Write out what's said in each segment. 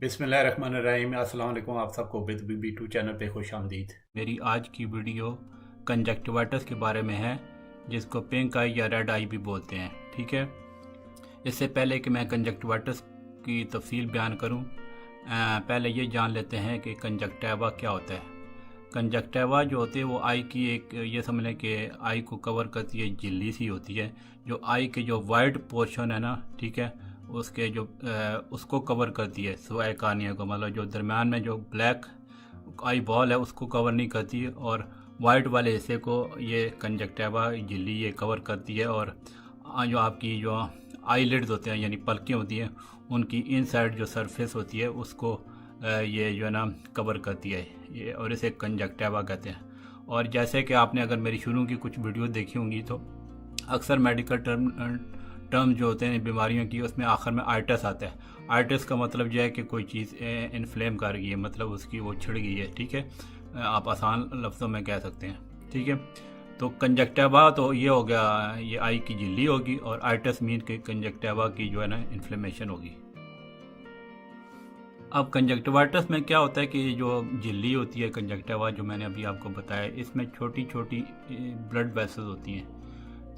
बिस्मिल्लाहिर्रहमानिर्रहीम। अस्सलाम वालेकुम। आप सबको बिद बी2 चैनल पे खुश आमदीद। मेरी आज की वीडियो कंजक्टिवाइटिस के बारे में है, जिसको पिंक आई या रेड आई भी बोलते हैं। ठीक है, इससे पहले कि मैं कंजक्टिवाइटिस की तफसील बयान करूं, पहले ये जान लेते हैं कि कंजक्टिवा क्या होता है। कंजक्टिवा जो होती है वो आई की एक, ये समझ लें कि आई को कवर करती है, झिल्ली सी होती है जो आई के जो वाइट पोर्शन है ना, ठीक है, उसके जो उसको कवर करती है, सिवाय कार्निया को, मतलब जो दरम्यान में जो ब्लैक आई बॉल है उसको कवर नहीं करती है, और वाइट वाले हिस्से को ये कंजक्टिवा झिल्ली ये कवर करती है। और जो आपकी जो आई लिड्स होते हैं यानी पलकें होती हैं, उनकी इनसाइड जो सरफेस होती है उसको ये जो है ना कवर करती है ये, और इसे कंजक्टिवा कहते हैं। और जैसे कि आपने अगर मेरी शुरू की कुछ वीडियो देखी होंगी तो अक्सर मेडिकल टर्म जो होते हैं बीमारियों की, उसमें आखिर में आइटिस आता है। आइटिस का मतलब यह है कि कोई चीज़ इन्फ्लेम कर गई है, मतलब उसकी वो छिड़ गई है। ठीक है, आप आसान लफ्ज़ों में कह सकते हैं। ठीक है, तो कंजक्टिवा तो ये हो गया, ये आई की झिल्ली होगी, और आइटिस मीन के कंजक्टिवा की जो है ना इन्फ्लेमेशन होगी। अब कंजक्टिवाइटिस में क्या होता है कि जो झिल्ली होती है कंजक्टिवा, जो मैंने अभी आपको बताया, इसमें छोटी छोटी ब्लड वेसल्स होती हैं।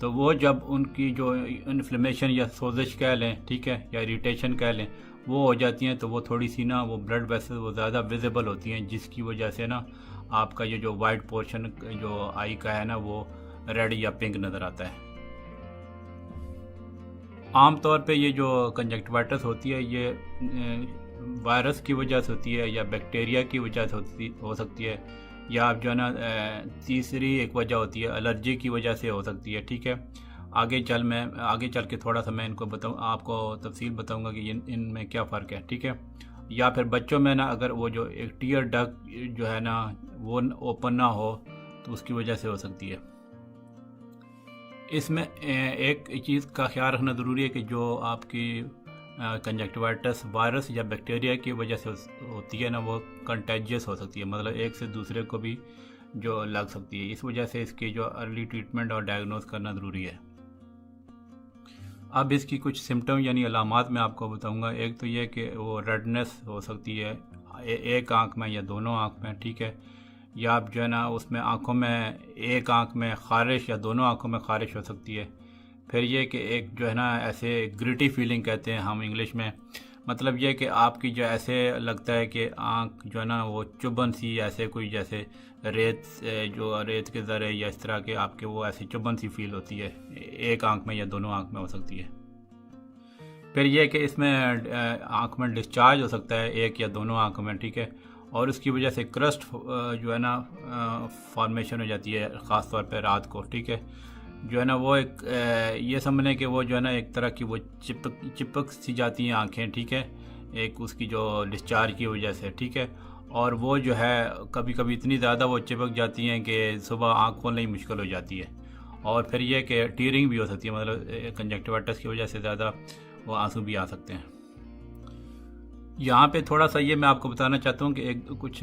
तो वो जब उनकी जो इन्फ्लेमेशन या सोजिश कह लें, ठीक है, या इरिटेशन कह लें, वो हो जाती हैं, तो वो थोड़ी सी ना वो ब्लड वेसल्स वो ज़्यादा विजिबल होती हैं, जिसकी वजह से ना आपका ये जो वाइट पोर्शन जो आई का है ना वो रेड या पिंक नज़र आता है। आम तौर पे ये जो कंजक्टिवाइटिस होती है ये वायरस की वजह से होती है या बैक्टीरिया की वजह से हो सकती है, या आप जो है ना तीसरी एक वजह होती है एलर्जी की वजह से हो सकती है। ठीक है, आगे चल के थोड़ा सा मैं इनको बताऊँ, आपको तफसील बताऊँगा कि इनमें क्या फ़र्क है। ठीक है, या फिर बच्चों में ना अगर वो जो एक टीयर डक्ट जो है ना वो ओपन ना हो तो उसकी वजह से हो सकती है। इसमें एक चीज़ का ख्याल रखना ज़रूरी है कि जो आपकी कंजक्टिवाइटिस वायरस या बैक्टीरिया की वजह से होती है ना, वो कंटेजियस हो सकती है, मतलब एक से दूसरे को भी जो लग सकती है। इस वजह से इसकी जो अर्ली ट्रीटमेंट और डायग्नोस करना ज़रूरी है। अब इसकी कुछ सिम्टम यानी अलामात मैं आपको बताऊंगा। एक तो ये कि वो रेडनेस हो सकती है एक आंख में या दोनों आंख में। ठीक है, या आप जो है ना उसमें आंखों में एक आंख में खारिश या दोनों आंखों में खारिश हो सकती है। फिर ये कि एक जो है ना ऐसे ग्रिटी फीलिंग कहते हैं हम इंग्लिश में, मतलब ये कि आपकी जो ऐसे लगता है कि आंख जो है ना वो चुभन सी, ऐसे कोई जैसे रेत के ज़रे या इस तरह के आपके वो ऐसी चुभन सी फील होती है, एक आंख में या दोनों आंख में हो सकती है। फिर ये कि इसमें आंख में डिस्चार्ज हो सकता है एक या दोनों आंखों में। ठीक है, और उसकी वजह से क्रस्ट जो है ना फॉर्मेशन हो जाती है, ख़ास तौर पर रात को। ठीक है, जो है ना वो एक ये समझने कि वो जो है ना एक तरह की वो चिपक सी जाती हैं आंखें। ठीक है, एक उसकी जो डिस्चार्ज की वजह से। ठीक है, और वो जो है कभी कभी इतनी ज़्यादा वो चिपक जाती हैं कि सुबह आंख खोलना ही मुश्किल हो जाती है। और फिर ये कि टीयरिंग भी हो सकती है, मतलब कंजक्टिवाइटिस की वजह से ज़्यादा वो आंसू भी आ सकते हैं। यहाँ पे थोड़ा सा ये मैं आपको बताना चाहता हूँ कि एक कुछ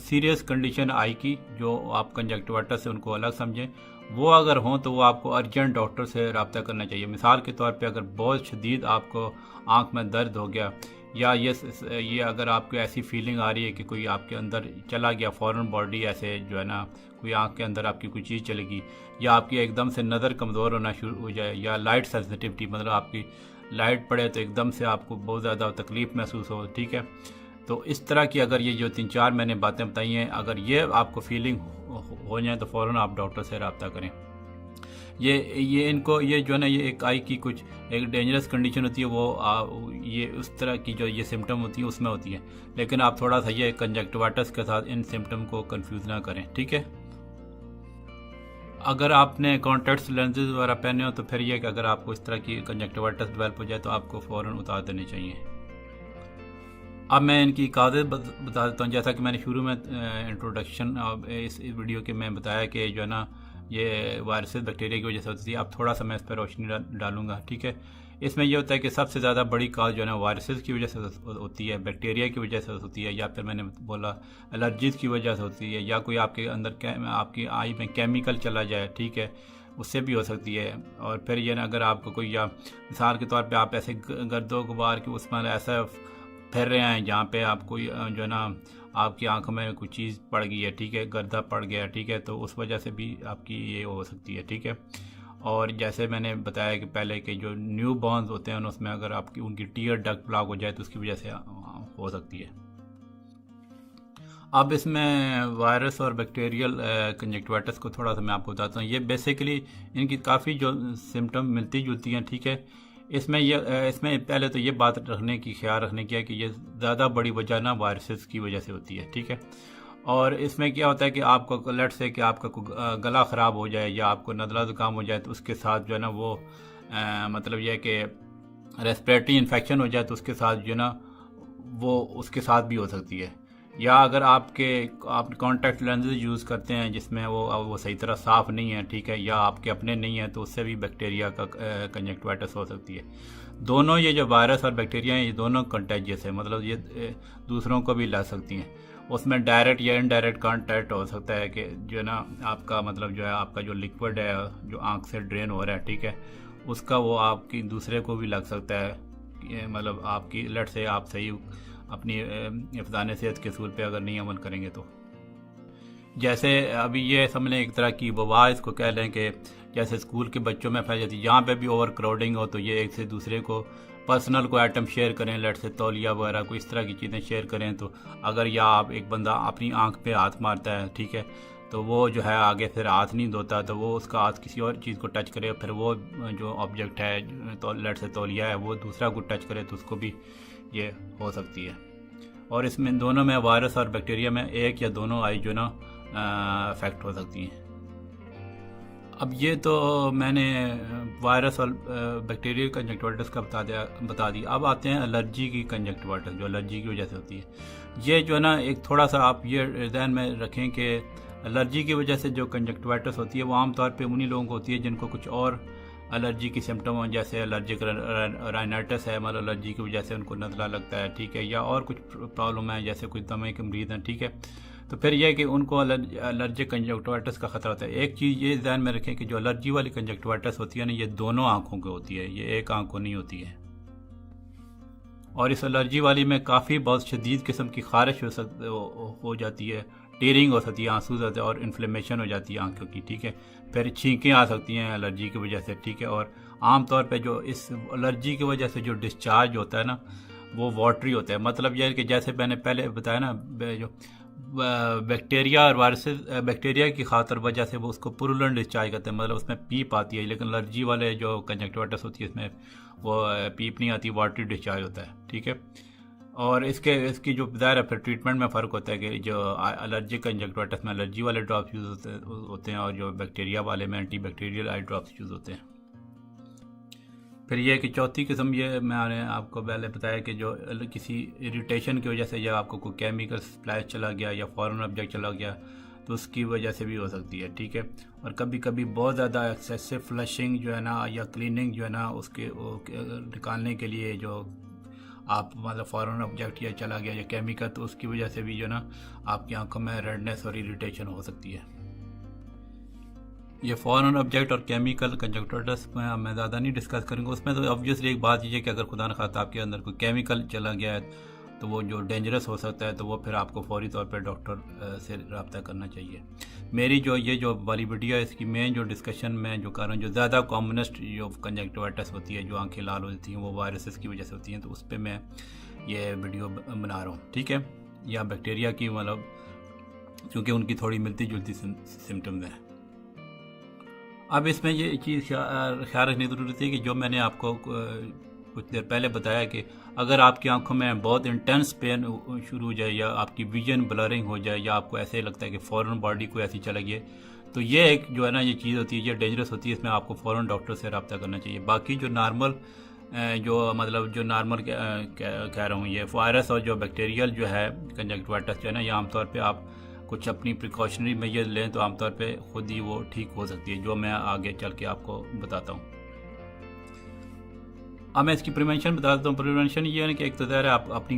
सीरियस कंडीशन आई की जो आप कंजक्टिवाइटिस से उनको अलग समझें, वो अगर हों तो वो आपको अर्जेंट डॉक्टर से रब्ता करना चाहिए। मिसाल के तौर पे अगर बहुत शदीद आपको आंख में दर्द हो गया, या ये अगर आपको ऐसी फीलिंग आ रही है कि कोई आपके अंदर चला गया फ़ौरन बॉडी, ऐसे जो है ना कोई आंख के अंदर आपकी कोई चीज़ चलेगी, या आपकी एकदम से नज़र कमज़ोर होना शुरू हो जाए, या लाइट सेंसिटिविटी, मतलब आपकी लाइट पड़े तो एकदम से आपको बहुत ज़्यादा तकलीफ़ महसूस हो। ठीक है, तो इस तरह की अगर ये जो 3-4 मैंने बातें बताई हैं, अगर ये आपको फीलिंग हो जाए तो फ़ौरन आप डॉक्टर से रब्ता करें। ये इनको ये जो है ना ये एक आई की कुछ एक डेंजरस कंडीशन होती है, वो ये उस तरह की जो ये सिम्टम होती है उसमें होती है, लेकिन आप थोड़ा सा ये कंजक्टिवाइटिस के साथ इन सिम्टम को कंफ्यूज ना करें। ठीक है, अगर आपने कॉन्टैक्ट लेंसेज वगैरह पहने हो तो फिर ये कि अगर आपको इस तरह की कंजक्टिवाइटिस डेवलप हो जाए तो आपको फ़ौरन उतार देने चाहिए। अब मैं इनकी काज़ेज़ बता देता हूँ। जैसा कि मैंने शुरू में इंट्रोडक्शन इस वीडियो के मैं बताया कि जो है ना ये वायरस बैक्टीरिया की वजह से होती है। अब थोड़ा सा मैं इस पर रोशनी डालूंगा। ठीक है, इसमें यह होता है कि सबसे ज़्यादा बड़ी काज जो है ना वायरसेस की वजह से होती है, बैक्टीरिया की वजह से होती है, या फिर मैंने बोला एलर्जीज की वजह से होती है, या कोई आपके अंदर आपकी आई में केमिकल चला जाए, ठीक है, उससे भी हो सकती है। और फिर ये ना अगर आपको कोई, या मिसाल के तौर पे आप ऐसे गर्दो गुबार के उसमें ऐसा फिर रहे हैं जहाँ पे आपको जो है ना आपकी आंखों में कुछ चीज़ पड़ गई है, ठीक है, गर्दा पड़ गया, ठीक है, तो उस वजह से भी आपकी ये हो सकती है, ठीक है। और जैसे मैंने बताया कि पहले के जो न्यू बॉर्न्स होते हैं उसमें अगर आपकी उनकी टीयर डक्ट ब्लॉक हो जाए तो उसकी वजह से हो सकती है। अब इसमें वायरस और बैक्टीरियल कंजक्टिवाइटिस को थोड़ा सा मैं आपको बताता हूँ। ये बेसिकली इनकी काफ़ी जो सिम्टम मिलती जुलती हैं, ठीक है। इसमें पहले तो ये बात ख्याल रखने की है कि ये ज़्यादा बड़ी वजह ना वायरसेस की वजह से होती है, ठीक है। और इसमें क्या होता है कि आपको लेट से कि आपका गला ख़राब हो जाए या आपको नज़ला ज़ुकाम हो जाए तो उसके साथ जो है ना वो मतलब यह कि रेस्पिरेटरी इन्फेक्शन हो जाए तो उसके साथ जो है ना वो उसके साथ भी हो सकती है। या अगर आप कॉन्टैक्ट लेंसेज यूज़ करते हैं जिसमें वो सही तरह साफ़ नहीं है, ठीक है, या आपके अपने नहीं है तो उससे भी बैक्टीरिया का कंजक्टिवाइटिस हो सकती है। दोनों ये जो वायरस और बैक्टीरिया हैं ये दोनों कंटेजियस है, मतलब ये दूसरों को भी ला सकती हैं। उसमें डायरेक्ट या इनडायरेक्ट कांटेक्ट हो सकता है कि जो है ना आपका मतलब जो है आपका जो लिक्विड है जो आँख से ड्रेन हो रहा है, ठीक है, उसका वो आपकी दूसरे को भी लग सकता है। मतलब आपकी लट से आप सही अपनी हिफ़्ज़ान सेहत के असूल पे अगर नहीं अमल करेंगे तो जैसे अभी ये समझ लें एक तरह की वबा इसको कह लें कि जैसे स्कूल के बच्चों में फैल जाती है, जहाँ पे भी ओवर क्राउडिंग हो तो ये एक से दूसरे को पर्सनल को आइटम शेयर करें, लट से तौलिया वगैरह कोई इस तरह की चीज़ें शेयर करें। तो अगर या आप एक बंदा अपनी आँख पे हाथ मारता है, ठीक है, तो वो जो है आगे फिर हाथ नहीं धोता तो वो उसका हाथ किसी और चीज़ को टच करे, फिर वो जो ऑब्जेक्ट है तो लट से तौलिया है वो दूसरा को टच करे तो उसको भी ये हो सकती है। और इसमें दोनों में वायरस और बैक्टीरिया में एक या दोनों आई जो ना अफेक्ट हो सकती हैं। अब ये तो मैंने वायरस और बैक्टीरियल कंजक्टिवाइटिस का बता दिया। अब आते हैं एलर्जी की कंजक्टिवाइटिस जो एलर्जी की वजह से होती है। ये जो है ना एक थोड़ा सा आप ये ध्यान में रखें कि एलर्जी की वजह से जो कंजक्टिवाइटिस होती है वो आमतौर पे उन्हीं लोगों को होती है जिनको कुछ और एलर्जी की सिम्टम हो, जैसे एलर्जिक राइनाइटिस है, मतलब एलर्जी की वजह से उनको नज़ला लगता है, ठीक है, या और कुछ प्रॉब्लम है जैसे कुछ दमे के मरीज़ हैं, ठीक है। तो फिर यह है कि उनको एलर्जिक कंजक्टिवाइटिस का ख़तरा होता है। एक चीज़ ये ध्यान में रखें कि जो एलर्जी वाली कंजक्टिवाइटिस होती है ना ये दोनों आँखों की होती है, ये एक आँख को नहीं होती है। और इस एलर्जी वाली में काफ़ी बहुत शदीद किस्म की खारिश हो जाती है, टीयरिंग हो सकती है, आंसू होते हैं और इन्फ्लेमेशन हो जाती है आंखों की, ठीक है। फिर छींकें आ सकती हैं एलर्जी की वजह से, ठीक है। और आम तौर पे जो इस एलर्जी की वजह से जो डिस्चार्ज होता है ना वो वाटरी होता है। मतलब यह है कि जैसे मैंने पहले बताया ना जो बैक्टीरिया और वायरसेस बैक्टीरिया की खातर वजह से वो उसको पुरुलेंट डिस्चार्ज करते हैं, मतलब उसमें पीप आती है, लेकिन एलर्जी वाले जो कंजक्टिवाइटिस होती है इसमें वो पीप नहीं आती, वाटरी डिस्चार्ज होता है, ठीक है। और इसकी जो ज़ाहिर है फिर ट्रीटमेंट में फ़र्क होता है कि जो एलर्जिक कंजक्टिवाइटिस में एलर्जी वाले ड्रॉप्स यूज़ होते हैं और जो बैक्टीरिया वाले में anti bacterial eye drops use होते हैं। फिर यह कि चौथी किस्म ये मैंने आपको पहले बताया कि जो किसी इरिटेशन की वजह से या आपको कोई केमिकल स्प्लैश चला गया या फॉरेन ऑब्जेक्ट चला गया तो उसकी वजह से भी हो सकती है, ठीक है। और कभी कभी बहुत ज़्यादा एक्सेसिव फ्लशिंग जो है ना या क्लीनिंग जो है ना उसके निकालने के लिए जो आप मतलब फॉरेन ऑब्जेक्ट या चला गया या केमिकल तो उसकी वजह से भी जो ना आपकी आंखों में रेडनेस और इरिटेशन हो सकती है। ये फॉरेन ऑब्जेक्ट और केमिकल कंजक्टिवाइटिस में मैं ज़्यादा नहीं डिस्कस करूँगा। उसमें तो ऑब्वियसली एक बात ये कि अगर खुदा न खास्ता आपके अंदर कोई केमिकल चला गया है तो वो जो डेंजरस हो सकता है तो वो फिर आपको फौरी तौर पे डॉक्टर से रब्ता करना चाहिए। मेरी जो वाली वीडियो है इसकी मेन जो डिस्कशन में जो कारण जो ज़्यादा कॉमनेस्ट जो कंजक्टिवाइटिस होती है जो आंखें लाल हो जाती हैं वो वायरसेस की वजह से होती हैं, तो उस पर मैं ये वीडियो बना रहा हूँ, ठीक है। या बैक्टीरिया की मतलब क्योंकि उनकी थोड़ी मिलती जुलती सिम्टम्स हैं। अब इसमें ये चीज़ ख्याल रखने की ज़रूरत है कि जो मैंने आपको कुछ देर पहले बताया कि अगर आपकी आंखों में बहुत इंटेंस पेन शुरू हो जाए या आपकी विजन ब्लरिंग हो जाए या आपको ऐसे लगता है कि फ़ौरन बॉडी को ऐसी चला गई तो ये एक जो है ना ये चीज़ होती है, ये डेंजरस होती है, इसमें आपको फ़ौरन डॉक्टर से रब्ता करना चाहिए। बाकी जो नॉर्मल कह रहा हूँ ये वायरस और जो बैक्टीरियल जो है कंजक्टिवाइटिस जो है ना ये आमतौर पर आप कुछ अपनी प्रिकॉशनरी मेजर लें तो आमतौर पे खुद ही वो ठीक हो सकती है, जो मैं आगे चल के आपको बताता हूँ। अब मैं इसकी प्रिवेंशन बताता हूँ। प्रिवेंशन ये है कि एक तो ज़ाहिर है आप अपनी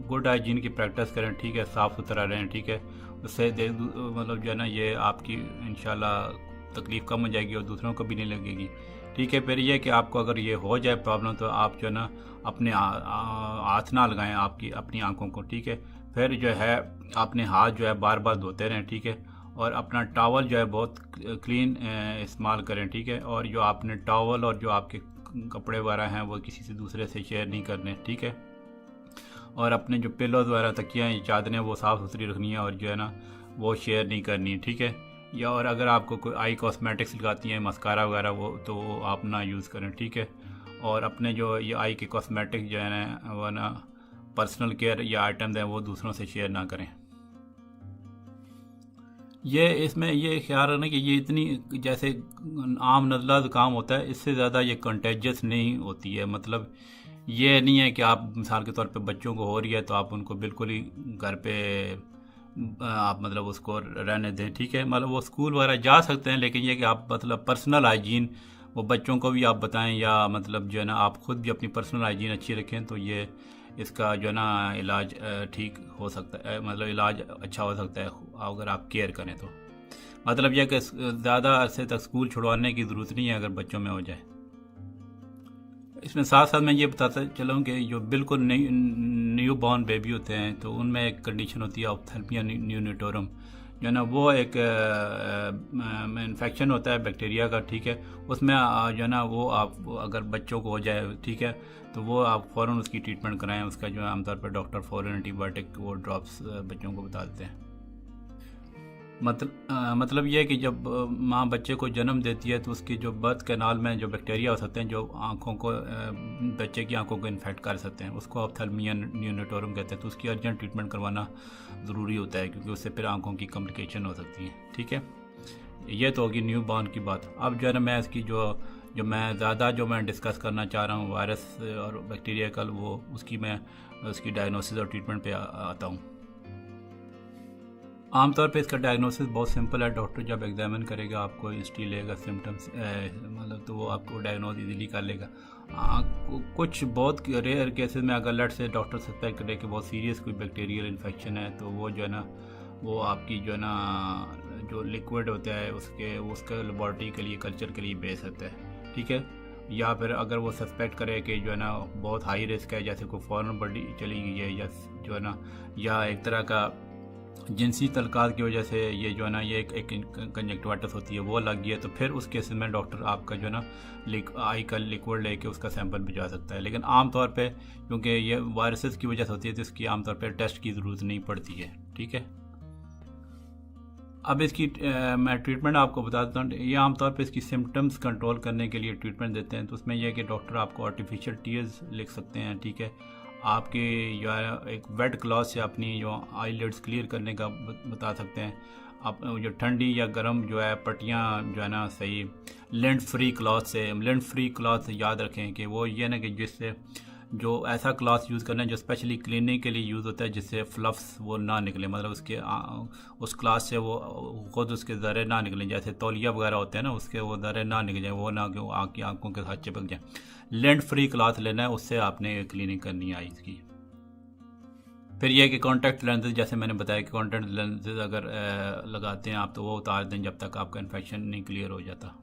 गुड हाइजीन की प्रैक्टिस करें, ठीक है, साफ़ सुथरा रहें, ठीक है। उससे मतलब जो है ना ये आपकी इंशाल्लाह तकलीफ़ कम हो जाएगी और दूसरों को भी नहीं लगेगी। ठीक है। फिर ये कि आपको अगर ये हो जाए प्रॉब्लम तो आप जो है ना अपने हाथ ना लगाएं अपनी आंखों को, ठीक है। फिर जो है अपने हाथ जो है बार बार धोते रहें, ठीक है। और अपना टॉवल जो है बहुत क्लीन इस्तेमाल करें, ठीक है। और जो आपने टॉवल और जो आपके कपड़े वगैरह हैं वो किसी से दूसरे से शेयर नहीं करने, ठीक है। और अपने जो पिलोज वगैरह तकियाँ चादरें वो साफ़ सुथरी रखनी है और जो है ना वो शेयर नहीं करनी है, ठीक है। या और अगर आपको कोई आई कॉस्मेटिक्स लगाती हैं, मस्कारा वगैरह, तो वो आप ना यूज़ करें, ठीक है। और अपने जो ये आई के कॉस्मेटिक जो है ना वो ना पर्सनल केयर या आइटम्स हैं वो दूसरों से शेयर ना करें। ये इसमें ये ख्याल रखना कि ये इतनी जैसे आम नज़ला ज़ुकाम होता है इससे ज़्यादा ये कंटेजियस नहीं होती है। मतलब ये नहीं है कि आप मिसाल के तौर पे बच्चों को हो रही है तो आप उनको बिल्कुल ही घर पे आप मतलब उसको रहने दें, ठीक है। मतलब वो स्कूल वगैरह जा सकते हैं, लेकिन ये कि आप मतलब पर्सनल हाइजीन वो बच्चों को भी आप बताएं, या मतलब जो है ना आप ख़ुद भी अपनी पर्सनल हाइजीन अच्छी रखें, तो ये इसका जो है ना इलाज ठीक हो सकता है, मतलब इलाज अच्छा हो सकता है अगर आप केयर करें तो। मतलब यह कि ज़्यादा अरसे तक स्कूल छुड़वाने की ज़रूरत नहीं है अगर बच्चों में हो जाए। इसमें साथ साथ मैं ये बताता चलूँ कि जो बिल्कुल न्यू बॉर्न बेबी होते हैं तो उनमें एक कंडीशन होती है ऑप्थेल्मिया न्यूनेटोरम, जो है ना वो एक इन्फेक्शन होता है बैक्टीरिया का, ठीक है। उसमें जो है ना वो आप अगर बच्चों को हो जाए, ठीक है, तो वो आप फ़ौरन उसकी ट्रीटमेंट कराएं। उसका जो है आमतौर पर डॉक्टर फ़ौरन एंटीबायोटिक वो ड्रॉप्स बच्चों को बता देते हैं। मतलब ये है कि जब माँ बच्चे को जन्म देती है तो उसकी जो बर्थ कैनाल में जो बैक्टीरिया हो सकते हैं जो आँखों को बच्चे की आंखों को इन्फेक्ट कर सकते हैं, उसको ऑप्थेल्मिया न्यूनेटोरम कहते हैं। तो उसकी अर्जेंट ट्रीटमेंट करवाना ज़रूरी होता है क्योंकि उससे फिर आंखों की कॉम्प्लिकेशन हो सकती है, ठीक है। ये तो होगी न्यू बॉर्न की बात। अब जो है ना मैं इसकी जो मैं डिस्कस करना चाह रहा हूँ वायरस और बैक्टीरिया कल वो उसकी डायग्नोसिस और ट्रीटमेंट पे आता हूँ। आमतौर पे इसका डायग्नोसिस बहुत सिंपल है। डॉक्टर जब एग्जामिन करेगा आपको हिस्ट्री लेगा सिम्टम्स मतलब तो वो आपको डायग्नोज इजीली कर लेगा। कुछ बहुत रेयर केसेस में अगर लेट से डॉक्टर सस्पेक्ट करे कि बहुत सीरियस कोई बैक्टीरियल इन्फेक्शन है तो वो जो है ना वो आपकी जो है ना जो लिक्विड होता है उसका लेबॉर्ट्री के लिए कल्चर के लिए भेज सकता है, ठीक है। या फिर अगर वो सस्पेक्ट करे कि जो है ना बहुत हाई रिस्क है, जैसे कोई फॉरेन बॉडी चली गई है या जो है ना या एक तरह का जिनसी तलकात की वजह से ये जो है ना ये एक कंजक्टिवाइटिस होती है वो लग गई है, तो फिर उस केस में डॉक्टर आपका जो है ना आई का लिक्विड लेके उसका सैंपल भिजवा सकता है। लेकिन आमतौर पे क्योंकि ये वायरसेस की वजह से होती है तो इसकी आमतौर पे टेस्ट की ज़रूरत नहीं पड़ती है, ठीक है। अब इसकी मैं ट्रीटमेंट आपको बता देता हूँ। ये आमतौर पे इसकी सिम्टम्स कंट्रोल करने के लिए ट्रीटमेंट देते हैं। तो उसमें यह है कि डॉक्टर आपको आर्टिफिशियल टीयर्स लिख सकते हैं, ठीक है। आपके या एक वेट क्लॉथ से अपनी जो आईलिड्स क्लियर करने का बता सकते हैं। आप जो ठंडी या गर्म जो है पट्टियाँ जो है ना सही लिंट फ्री क्लॉथ याद रखें कि वो ये ना कि जिससे जो ऐसा क्लॉथ यूज़ करना है जो स्पेशली क्लीनिंग के लिए यूज़ होता है जिससे फ्लफ्स वो ना निकले, मतलब उस क्लॉथ से वो खुद उसके ज़रे ना निकलें, जैसे तौलिया वगैरह होते हैं ना उसके वो ज़रे ना निकल जाए, वो ना कि आपकी आंखों के साथ चिपक जाए। लेंट फ्री क्लॉथ लेना है, उससे आपने क्लीनिंग करनी है आईज की। फिर यह कि कॉन्टैक्ट लेंसेज, जैसे मैंने बताया कि कॉन्टैक्ट लेंसेज अगर लगाते हैं आप तो वो उतार दें जब तक आपका इन्फेक्शन नहीं क्लियर हो जाता।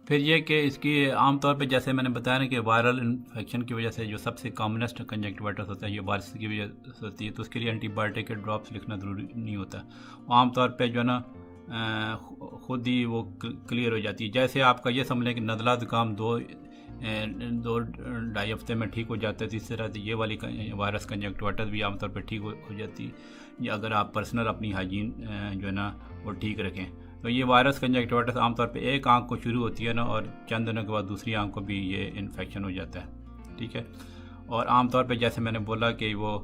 फिर ये कि इसकी आमतौर पे जैसे मैंने बताया ना कि वायरल इन्फेक्शन की वजह से जो सबसे कॉमनेस्ट कंजक्टिवाइटिस होता है ये वायरस की वजह से होती है, तो उसके लिए एंटीबायोटिक के ड्रॉप्स लिखना ज़रूरी नहीं होता। वो आमतौर पे जो है ना खुद ही वो क्लियर हो जाती है। जैसे आपका ये समझ लें कि नज़ला ज़ुकाम दो ढाई हफ्ते में ठीक हो जाता है, तो इस तरह से ये वाली वायरस कंजक्टिवाइटिस भी आमतौर पर ठीक हो जाती है, या अगर आप पर्सनल अपनी हाइजीन जो है ना वो ठीक रखें। तो ये वायरस कंजक्टिवाइटिस आमतौर पे एक आंख को शुरू होती है ना और चंद दिनों के बाद दूसरी आंख को भी ये इन्फेक्शन हो जाता है, ठीक है। और आमतौर पे जैसे मैंने बोला कि वो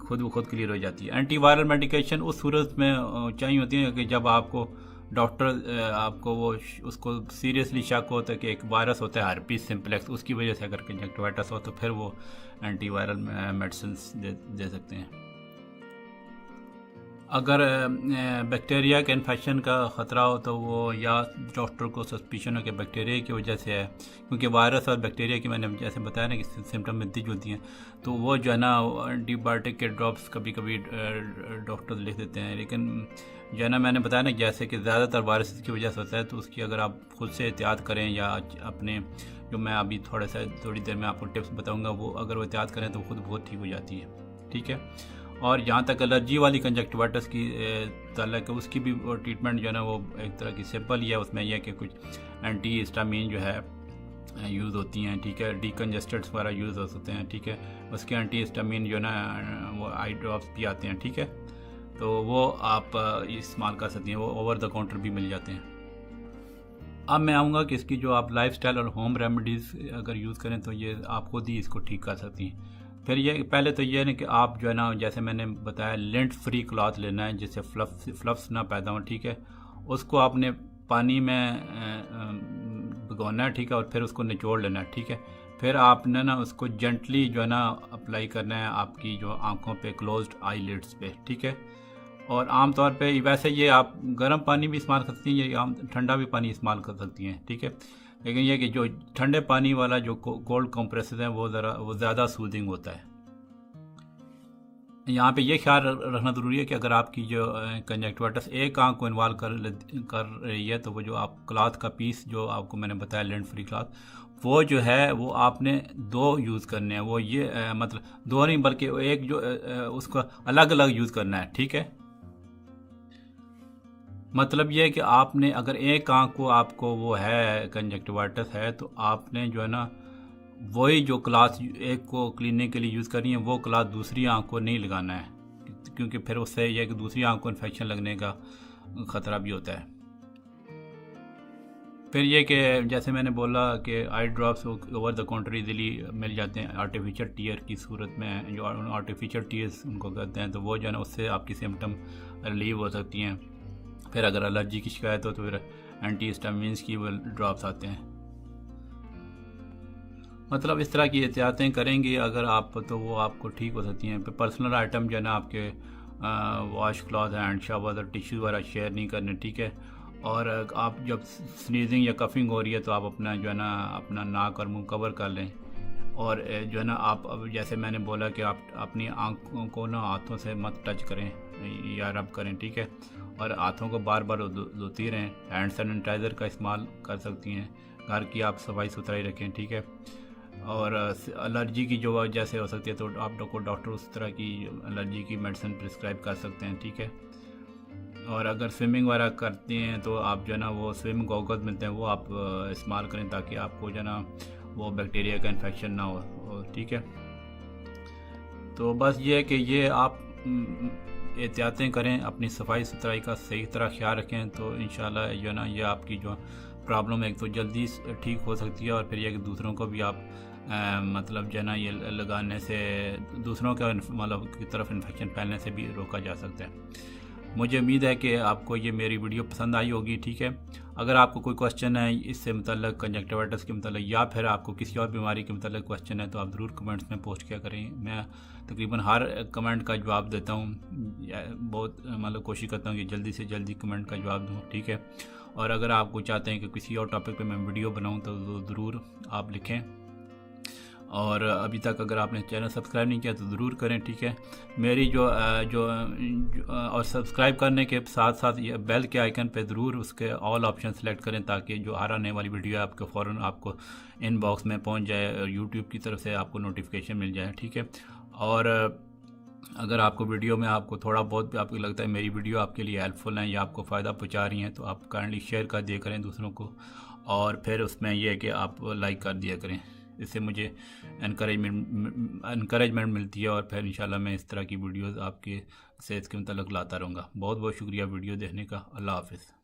खुद क्लियर हो जाती है। एंटीवायरल मेडिकेशन उस सूरत में चाहिए होती है कि जब आपको डॉक्टर आपको वो उसको सीरियसली शक होता है कि एक वायरस होता है हर्पीस सिम्प्लेक्स, उसकी वजह से अगर कंजक्टिवाइटिस हो तो फिर वो एंटीवायरल मेडिसिन दे सकते हैं। अगर बैक्टीरिया के इन्फेक्शन का ख़तरा हो तो वो या डॉक्टर को सस्पिशन हो कि बैक्टीरिया की वजह से है, क्योंकि वायरस और बैक्टीरिया की मैंने जैसे बताया ना कि सिम्टम मिलती जुलती हैं, तो वो जो है ना एंटीबायोटिक के ड्रॉप्स कभी कभी डॉक्टर लिख देते हैं। लेकिन जो है ना मैंने बताया ना जैसे कि ज़्यादातर वायरस की वजह से होता है, तो उसकी अगर आप खुद से एहतियात करें या अपने जो मैं अभी थोड़ी देर में आपको टिप्स बताऊंगा, वो अगर वो एहतियात करें तो खुद बहुत ठीक हो जाती है, ठीक है। और जहाँ तक एलर्जी वाली कंजक्टिवाइटिस की ताल्लुक है, उसकी भी ट्रीटमेंट जो है ना वो एक तरह की सिंपल ही है। उसमें यह है कि कुछ एंटी हिस्टामिन जो है यूज़ होती हैं, ठीक है। डीकंजेस्टेंट्स वगैरह यूज़ हो सकते हैं, ठीक है। उसके एंटी हिस्टामिन जो है ना वो आई ड्रॉप्स भी आते हैं, ठीक है। तो वो आप इस्तेमाल कर सकती हैं, वो ओवर द काउंटर भी मिल जाते हैं। अब मैं आऊँगा कि इसकी जो आप लाइफस्टाइल और होम रेमेडीज़ अगर यूज़ करें तो ये आप खुद ही इसको ठीक कर सकती हैं। फिर ये पहले तो ये है कि आप जो है ना जैसे मैंने बताया लिंट फ्री क्लॉथ लेना है जिससे फ्लफ्स ना पैदा हो, ठीक है। उसको आपने पानी में भिगोना है, ठीक है, और फिर उसको निचोड़ लेना है, ठीक है। फिर आपने ना उसको जेंटली जो है ना अप्लाई करना है आपकी जो आँखों पे क्लोज्ड आई लिड्स पे, ठीक है। और आमतौर पे वैसे ये आप गर्म पानी भी इस्तेमाल कर सकती हैं, ये आम ठंडा भी पानी इस्तेमाल कर सकती हैं, ठीक है। लेकिन ये कि जो ठंडे पानी वाला जो कोल्ड कंप्रेसर है वो ज़्यादा सूदिंग होता है। यहाँ पे ये ख्याल रखना ज़रूरी है कि अगर आपकी जो कंजक्टिवाइटिस एक आँख को इन्वॉल्व कर रही है तो वो जो आप क्लॉथ का पीस जो आपको मैंने बताया लिंट फ्री क्लॉथ, वो जो है वो आपने 2 यूज़ करने हैं। वो ये मतलब 2 नहीं बल्कि एक जो उसको अलग अलग यूज़ करना है, ठीक है। मतलब ये है कि आपने अगर एक आँख को आपको वो है कंजक्टिवाइटिस है तो आपने जो है ना वही जो क्लॉथ एक को क्लीनिंग के लिए यूज़ करनी है, वो क्लॉथ दूसरी आँख को नहीं लगाना है, क्योंकि फिर उससे यह है कि दूसरी आँख को इन्फेक्शन लगने का ख़तरा भी होता है। फिर ये कि जैसे मैंने बोला कि eye drops over the counter easily मिल जाते हैं आर्टिफिशियल टीयर की सूरत में, जो आर्टिफिशियल टीयर्स उनको कहते हैं, तो वो जो है ना उससे आपकी सिम्टम रिलीव हो सकती हैं। फिर अगर एलर्जी की शिकायत हो तो फिर एंटी हिस्टामिन्स की वो ड्रॉप्स आते हैं। मतलब इस तरह की एहतियातें करेंगे अगर आप तो वो आपको ठीक हो सकती हैं। पर्सनल आइटम जो है ना आपके वॉश क्लॉथ हैंड शावर और टिश्यू वगैरह शेयर नहीं करने, ठीक है। और आप जब स्नीजिंग या कफिंग हो रही है तो आप अपना जो है ना अपना नाक और मुंह कवर कर लें। और जो है ना आप अब जैसे मैंने बोला कि आप अपनी आँखों को ना हाथों से मत टच करें या रब करें, ठीक है। और हाथों को बार बार धोती रहें। हैंड सैनिटाइज़र का इस्तेमाल कर सकती हैं। घर की आप सफाई सुथराई रखें, ठीक है। और एलर्जी की जो वजह से हो सकती है तो आपको डॉक्टर उस तरह की एलर्जी की मेडिसिन प्रिस्क्राइब कर सकते हैं, ठीक है। और अगर स्विमिंग वगैरह करती हैं तो आप जो है ना वो स्विमिंग गॉगल्स मिलते हैं, वो आप इस्तेमाल करें ताकि आपको जो है ना वो बैक्टीरिया का इन्फेक्शन ना हो, ठीक है। तो बस ये है कि ये आप एहतियातें करें, अपनी सफाई सुथराई का सही तरह ख्याल रखें, तो इंशाल्लाह जो है ना ये आपकी जो प्रॉब्लम एक तो जल्दी ठीक हो सकती है। और फिर ये कि दूसरों को भी आप मतलब जो है ना ये लगाने से दूसरों के मतलब की तरफ इन्फेक्शन फैलने से भी रोका जा सकता है। मुझे उम्मीद है कि आपको ये मेरी वीडियो पसंद आई होगी, ठीक है। अगर आपको कोई क्वेश्चन है इससे मतलब कंजक्टिवाइटिस के मतलब या फिर आपको किसी और बीमारी के मतलब क्वेश्चन है तो आप ज़रूर कमेंट्स में पोस्ट किया करें। मैं तकरीबन हर कमेंट का जवाब देता हूँ, बहुत मतलब कोशिश करता हूँ कि जल्दी से जल्दी कमेंट का जवाब दूँ, ठीक है। और अगर आपको चाहते हैं कि किसी और टॉपिक पे मैं वीडियो बनाऊँ तो ज़रूर आप लिखें। और अभी तक अगर आपने चैनल सब्सक्राइब नहीं किया तो ज़रूर करें, ठीक है। मेरी जो और सब्सक्राइब करने के साथ साथ ये बेल के आइकन पे ज़रूर उसके ऑल ऑप्शन सेलेक्ट करें ताकि जो हर आने वाली वीडियो है आपको फ़ौरन आपको इनबॉक्स में पहुंच जाए और यूट्यूब की तरफ से आपको नोटिफिकेशन मिल जाए, ठीक है। और अगर आपको वीडियो में आपको थोड़ा बहुत भी आपको लगता है मेरी वीडियो आपके लिए हेल्पफुल है या आपको फ़ायदा पहुँचा रही हैं तो आप काइंडली शेयर कर दिया करें दूसरों को। और फिर उसमें यह है कि आप लाइक कर दिया करें, इससे मुझे इनकरेजमेंट मिलती है। और फिर इंशाल्लाह मैं इस तरह की वीडियोस आपके सेहत के मतलब लाता रहूँगा। बहुत बहुत शुक्रिया वीडियो देखने का। अल्लाह हाफ़िज़।